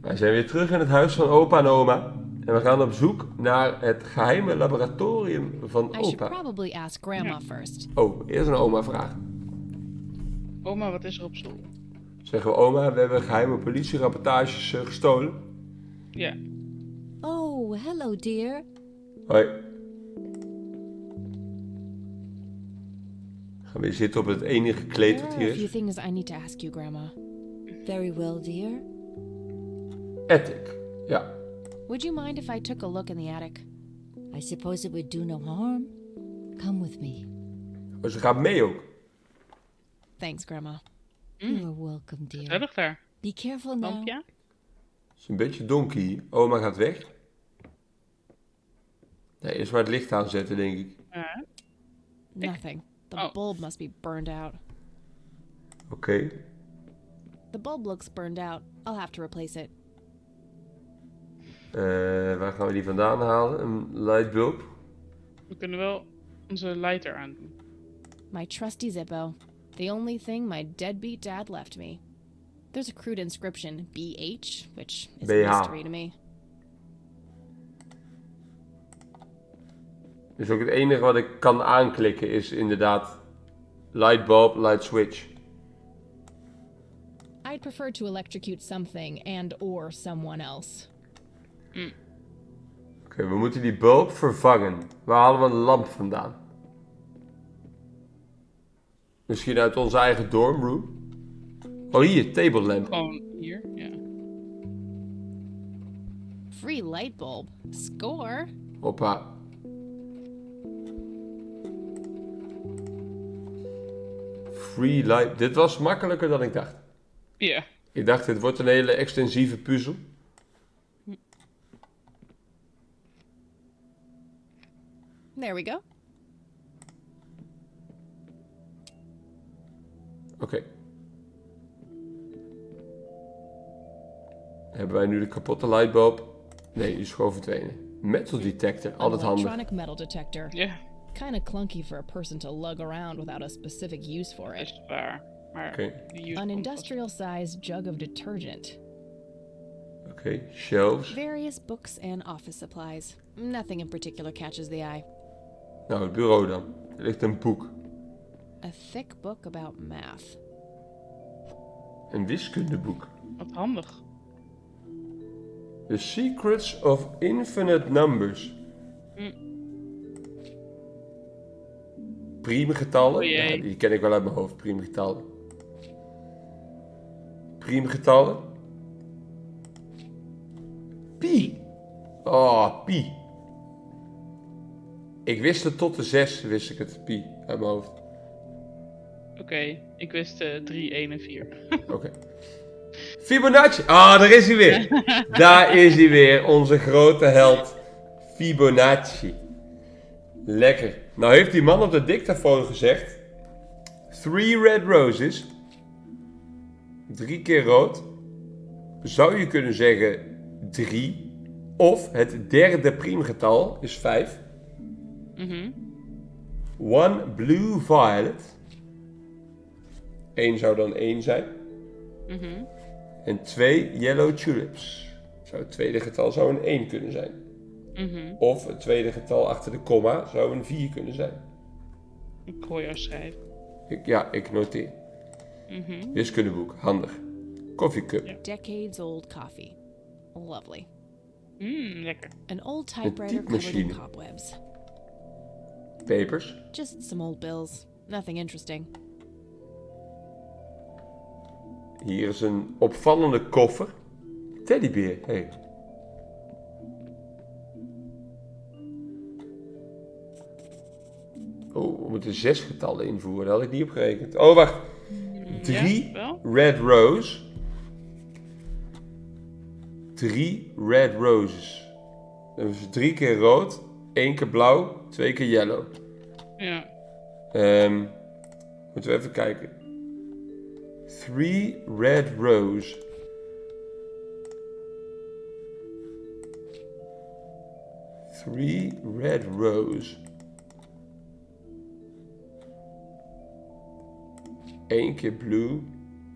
Wij zijn weer terug in het huis van opa en oma. En we gaan op zoek naar het geheime laboratorium van I should opa. probably ask Grandma first. Oh, eerst een oma vraag. Oma, wat is er op school? Zeggen we oma, we hebben geheime politierapportages gestolen. Ja. Oh, hello, dear. Hoi. Gaan we weer zitten op het enige kleed There wat are hier a few is. things I need to ask you, Grandma. Very well, dear. Attic. Ja. Would you mind if I took a look in the attic? I suppose it would do no harm. Come with me. Oh, ze gaat mee ook. Thanks, Grandma. You are welcome, dear. Gezellig daar. Be careful now. Lampje? Het is een beetje donker hier. Oma gaat weg. Nee, eerst maar het licht aanzetten, denk ik. Ja. Nothing. The Oh. bulb must be burned out. Oké. The bulb looks burned out. I'll have to replace it. Waar gaan we die vandaan halen? Een lightbulb. We kunnen wel onze lighter aandoen. My trusty Zippo. The only thing my deadbeat dad left me. There's a crude inscription, BH, which is BH. a mystery to me. Dus ook het enige wat ik kan aanklikken is inderdaad lightbulb, light switch. I'd prefer to electrocute something and or someone else. Oké, we moeten die bulb vervangen. Waar halen we een lamp vandaan? Misschien uit onze eigen dormroom? Oh, hier, table lamp. Gewoon hier, ja. Free light bulb. Score. Hoppa. Free light. Dit was makkelijker dan ik dacht. Ja. Ik dacht, dit wordt een hele extensieve puzzel. There we go. Oké. Hebben wij nu de kapotte lightbulb? Nee, die is gewoon verdwenen. Metal detector, An altijd handig. electronic metal detector. Ja, Kinda clunky for a person to lug around without a specific use for dat it. is waar. Maar Oké. die use An komt industrial size jug of detergent. Oké, shelves. Various books and office supplies. Nothing in particular catches the eye. Nou, het bureau dan. Er ligt een boek. A thick book about math. Een wiskundeboek. vast. Wat handig. The Secrets of Infinite Numbers. Priemgetallen. O jee. Ja, die ken ik wel uit mijn hoofd, priemgetallen. Priemgetallen. Pi. Oh, pi. Ik wist het tot de 6, wist ik het, pi, uit mijn hoofd. Oké, ik wist 3, 1 en 4. Oké. Fibonacci. Ah, daar is hij weer. Daar is hij weer, onze grote held. Fibonacci. Lekker. Nou heeft die man op de dictafoon gezegd. 3 red roses. 3 keer rood. Zou je kunnen zeggen 3. Of het derde priemgetal is 5. 1 blue violet. 1 zou dan 1 zijn. En 2 yellow tulips. Zou het tweede getal zou een 1 kunnen zijn. Of het tweede getal achter de komma zou een 4 kunnen zijn. Ik hoor jou schrijven. Ik noteer. Wiskundeboek, handig. Koffiecup. Ja. Decades old coffee. Lovely. Lekker. An old typewriter covered in typemachine. cobwebs. Papers. Just some old bills. Nothing interesting. Hier is een opvallende koffer. Teddybeer, hey. Oh, we moeten 6 getallen invoeren. Daar had ik niet op gerekend. Oh, wacht. 3 Ja, wel? red rose. 3 red roses. Dan hebben we 3 keer rood, 1 keer blauw, 2 keer yellow. Ja. Moeten we even kijken. 3 red rose. Three red rose. 1 keer blue.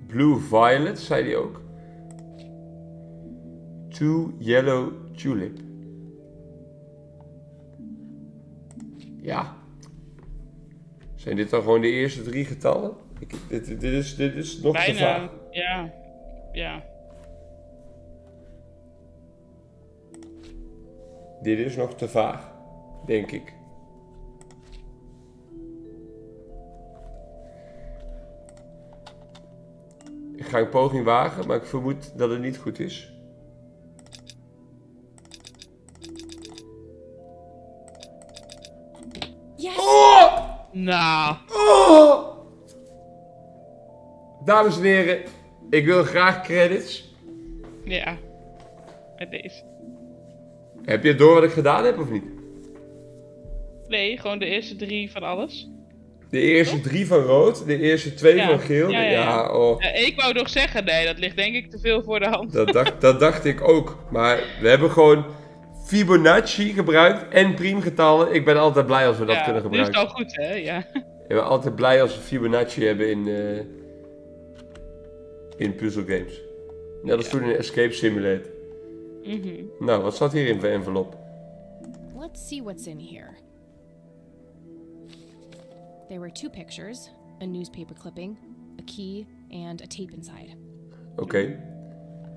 Blue violet, zei hij ook. 2 yellow tulip. Ja. Zijn dit dan gewoon de eerste 3 getallen? Dit is nog te vaag. Bijna, ja. Dit is nog te vaag, denk ik. Ik ga een poging wagen, maar ik vermoed dat het niet goed is. Yes! Oh! Nou, Oh! Dames en heren, ik wil graag credits. ja. Met deze. Heb je door wat ik gedaan heb of niet? Nee, gewoon de eerste 3 van alles. De eerste 3 van rood, de eerste 2 Ja. van geel. Ja. Oh. Ja, ik wou nog zeggen, nee, dat ligt denk ik te veel voor de hand. Dat dacht ik ook. Maar we hebben gewoon Fibonacci gebruikt en priemgetallen. Ik ben altijd blij als we dat kunnen Nu is het gebruiken. al goed, hè? Ja. Ik ben altijd blij als we Fibonacci hebben in puzzelgames. Net als toen in Escape Simulator. Nou, wat staat hier in de envelop? Let's see what's in here. There were 2 pictures, a newspaper clipping, a key, and a tape inside. Oké.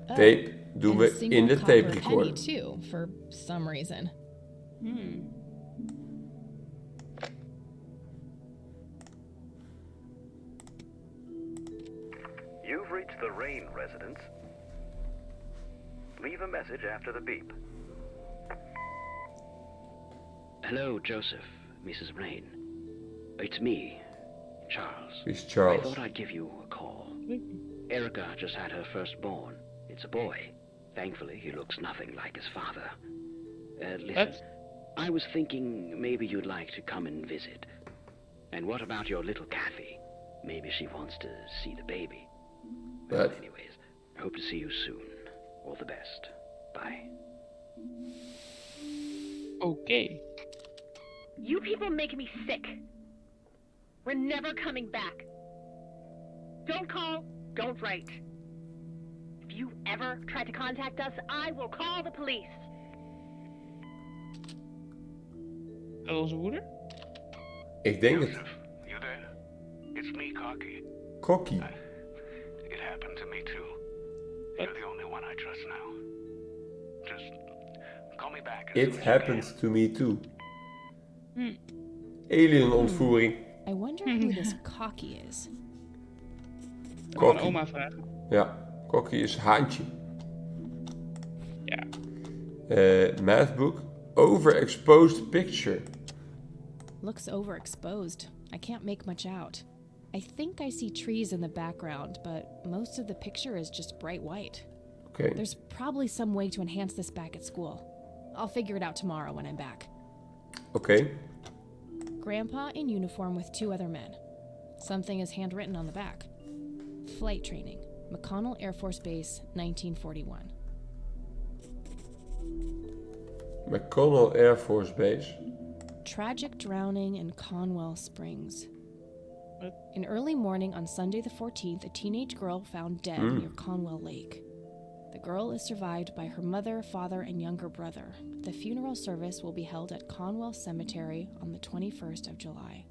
Oh, Tape doen and a we single in de copper tape penny recorder. too, for some reason. You've reached the Rain residence. Leave a message after the beep. Hello, Joseph, Mrs. Rain. It's me, Charles. Wie is I Charles? thought I'd give you a call. Erica just had her firstborn. It's a boy. Thankfully, he looks nothing like his father. Listen, What? I was thinking maybe you'd like to come and visit. And what about your little Kathy? Maybe she wants to see the baby. Well, What? anyways, I hope to see you soon. All the best. Bye. Oké. You people make me sick. We're never coming back. Don't call, don't write. If you ever try to contact us, I will call the police. Dat is onze moeder? Ik denk het. Joseph, you there? It's me, Cocky. Kokkie. It happened to me too. You're the only one I trust now. Just call me back. as soon It as you happened to me too. Hm. Alien ontvoering. I wonder who this cocky is. Gewoon Kokkie. oma vragen. Ja, Kokkie is haantje. Ja. Mathbook. Overexposed picture. Looks overexposed. I can't make much out. I think I see trees in the background, but most of the picture is just bright white. Oké. There's probably some way to enhance this back at school. I'll figure it out tomorrow when I'm back. Oké. Grandpa in uniform with 2 other men. Something is handwritten on the back. Flight training. McConnell Air Force Base, 1941. McConnell Air Force Base. Tragic drowning in Conwell Springs. What? In early morning on Sunday the 14th, a teenage girl found dead near Conwell Lake. The girl is survived by her mother, father, and younger brother. The funeral service will be held at Conwell Cemetery on the 21st of July.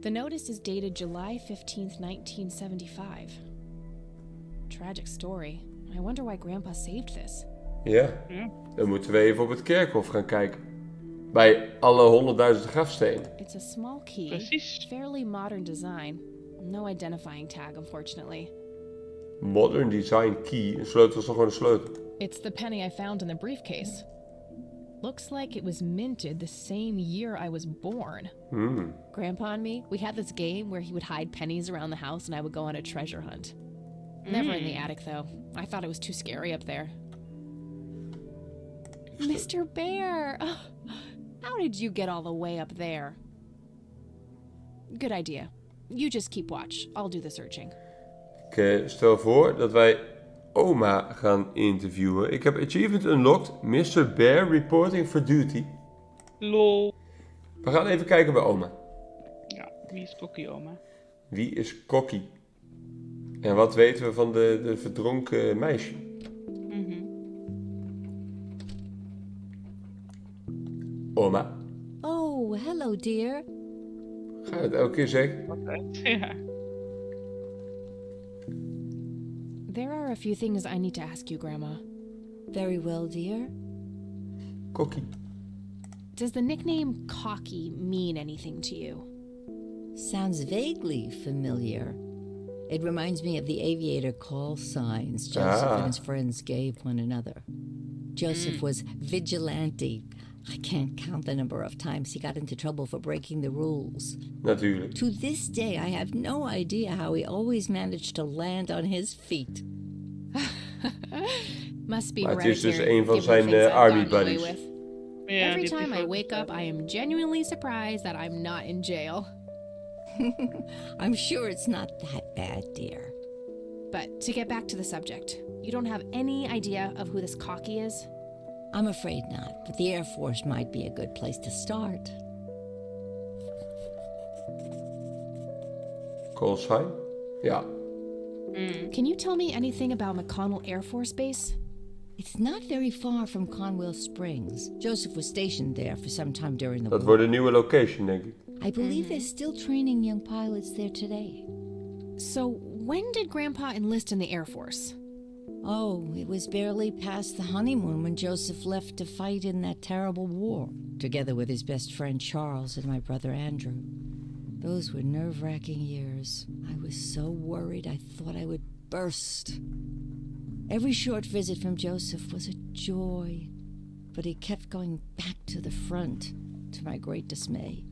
The notice is dated July 15th, 1975. Tragic story. I wonder why Grandpa saved this. Ja. Ja. Dan moeten we even op het kerkhof gaan kijken. Bij alle 100.000 grafstenen. It's a small key, Precies. fairly modern design. No identifying tag, unfortunately. Modern design key. Een sleutel is toch gewoon een sleutel? It's the penny I found in the briefcase. Looks like it was minted the same year I was born. Grandpa and me, we had this game where he would hide pennies around the house and I would go on a treasure hunt. Never in the attic, though. I thought it was too scary up there. Mr. Bear! Oh, how did you get all the way up there? Good idea. You just keep watch. I'll do the searching. Ik stel voor dat wij oma gaan interviewen. Ik heb achievement unlocked. Mr. Bear reporting for duty. Lol. We gaan even kijken bij oma. Ja, wie is Kokkie oma? Wie is Kokkie? En wat weten we van de verdronken meisje? Oma. Oh, hello, dear. Ga je het elke keer zeggen? Altijd. Ja. There are a few things I need to ask you, Grandma. Very well, dear. Kokkie. Does the nickname Cocky mean anything to you? Sounds vaguely familiar. It reminds me of the aviator call signs Joseph and his friends gave one another. Joseph was vigilante. I can't count the number of times he got into trouble for breaking the rules. Natuurlijk. To this day, I have no idea how he always managed to land on his feet. Must be Maar het is dus hereditary, een van given the zijn things I've army gotten away buddies. with. Ja, Every die time I foto's wake up, I am genuinely surprised that I'm not in jail. I'm sure it's not that bad, dear. But to get back to the subject, you don't have any idea of who this Cocky is? I'm afraid not, but the Air Force might be a good place to start. Call sign? Ja. Can you tell me anything about McConnell Air Force Base? It's not very far from Conwell Springs. Joseph was stationed there for some time during the Dat war. wordt een nieuwe location, denk ik. I believe they're still training young pilots there today. So, when did Grandpa enlist in the Air Force? Oh, it was barely past the honeymoon when Joseph left to fight in that terrible war, together with his best friend Charles and my brother Andrew. Those were nerve-wracking years. I was so worried I thought I would burst. Every short visit from Joseph was a joy, but he kept going back to the front, to my great dismay.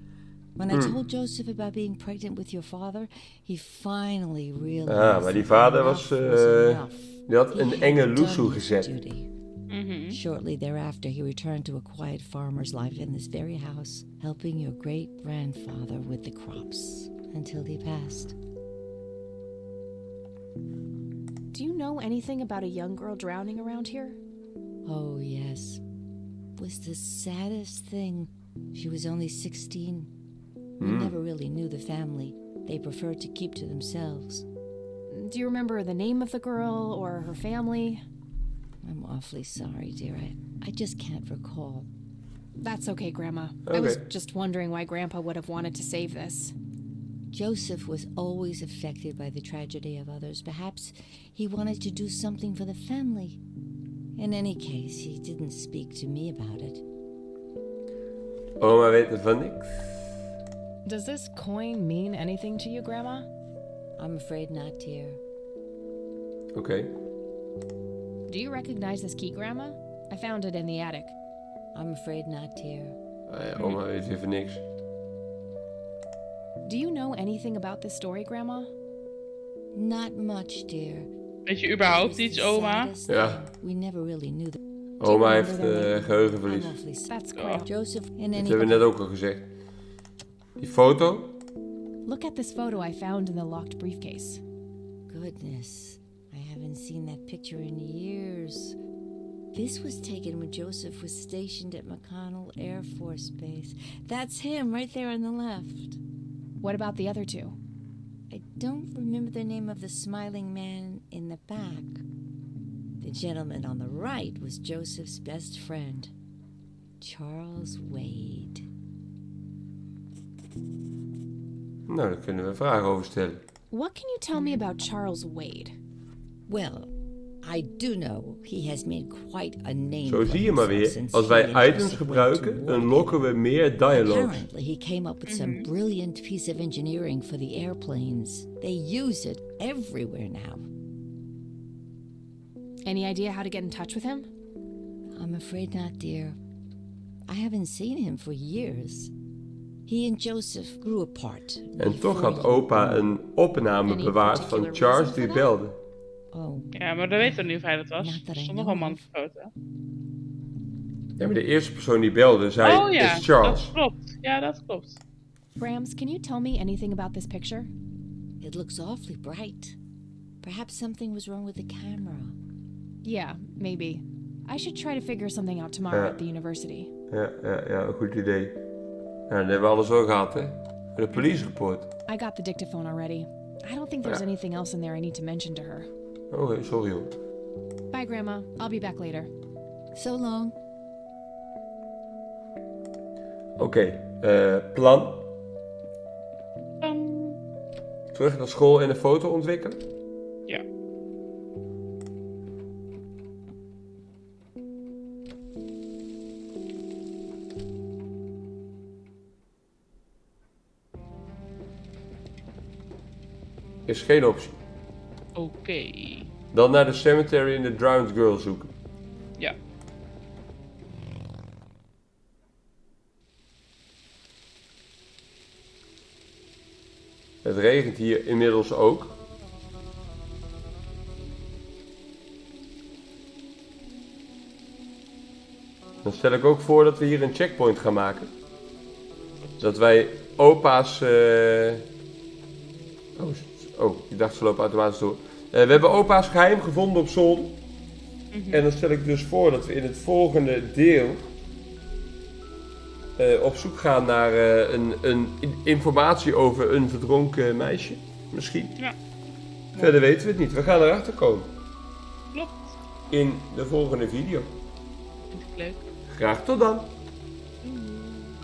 When I told Joseph about being pregnant with your father, he finally realized Maar die that vader enough was... enough. die had He een had enge done loesoe his gezet. duty. Shortly thereafter, he returned to a quiet farmer's life in this very house, helping your great-grandfather with the crops, until he passed. Do you know anything about a young girl drowning around here? Oh, yes. Was the saddest thing. She was only 16. We never really knew the family. They preferred to keep to themselves. Do you remember the name of the girl or her family? I'm awfully sorry, dear. I just can't recall. That's okay, Grandma. Okay. I was just wondering why Grandpa would have wanted to save this. Joseph was always affected by the tragedy of others. Perhaps he wanted to do something for the family. In any case, he didn't speak to me about it. Oma weet ervan niks. Does this coin mean anything to you, Grandma? I'm afraid not, dear. Oké. Do you recognize this key, Grandma? I found it in the attic. I'm afraid not, dear. Oma weet even niks. Do you know anything about this story, Grandma? Not much, dear. Weet je überhaupt iets, oma? Ja. We never really knew that. Oma heeft I'm geheugenverlies. awfully sorry. That's great. Joseph, in Dat any hebben we net ook al gezegd. Die foto? Look at this photo I found in the locked briefcase. Goodness, I haven't seen that picture in years. This was taken when Joseph was stationed at McConnell Air Force Base. That's him right there on the left. What about the other two? I don't remember the name of the smiling man in the back. The gentleman on the right was Joseph's best friend, Charles Wade. Nou, daar kunnen we vragen over stellen. What can you tell me about Charles Wade? Well, I do know he has made quite a name Zo for zie je maar himself weer. since Als he wij and items Joseph went to gebruiken, war unlocken we meer dialogues. Apparently, he came up with some brilliant piece of engineering for the airplanes. They use it everywhere now. Any idea how to get in touch with him? I'm afraid not, dear. I haven't seen him for years. He and Joseph grew apart. En toch before had you opa were born. een opname Any bewaard particular van Charles reason die for that? belde. Oh, Ja, maar we weten niet of hij dat was. Not that Er I stond nog know een man of. op de foto. Ja, maar de eerste persoon die belde zei, Oh ja, is Charles. dat klopt. Ja, dat klopt. Brams, can you tell me anything about this picture? it looks awfully bright. Perhaps something was wrong with the camera. Yeah, maybe. I should try to figure something out tomorrow Ja. at the university. Ja, een goed idee. Nou, dan hebben we alles al gehad, hè. De police report. I got the dictaphone already. I don't think there's Ja. anything else in there I need to mention to her. Oh, sorry hoor. Bye, Grandma. I'll be back later. So long. Oké, plan. Dan... Terug naar school en een foto ontwikkelen. Ja. Is geen optie. Oké. Dan naar de cemetery en de drowned girl zoeken. Ja. Het regent hier inmiddels ook. Dan stel ik ook voor dat we hier een checkpoint gaan maken. Dat wij opa's... Oh, ik dacht ze lopen automatisch door. We hebben opa's geheim gevonden op zolder. En dan stel ik dus voor dat we in het volgende deel... op zoek gaan naar een informatie over een verdronken meisje. Misschien. Ja. Verder weten we het niet. We gaan erachter komen. Klopt. In de volgende video. Vind ik leuk. Graag tot dan. Doei.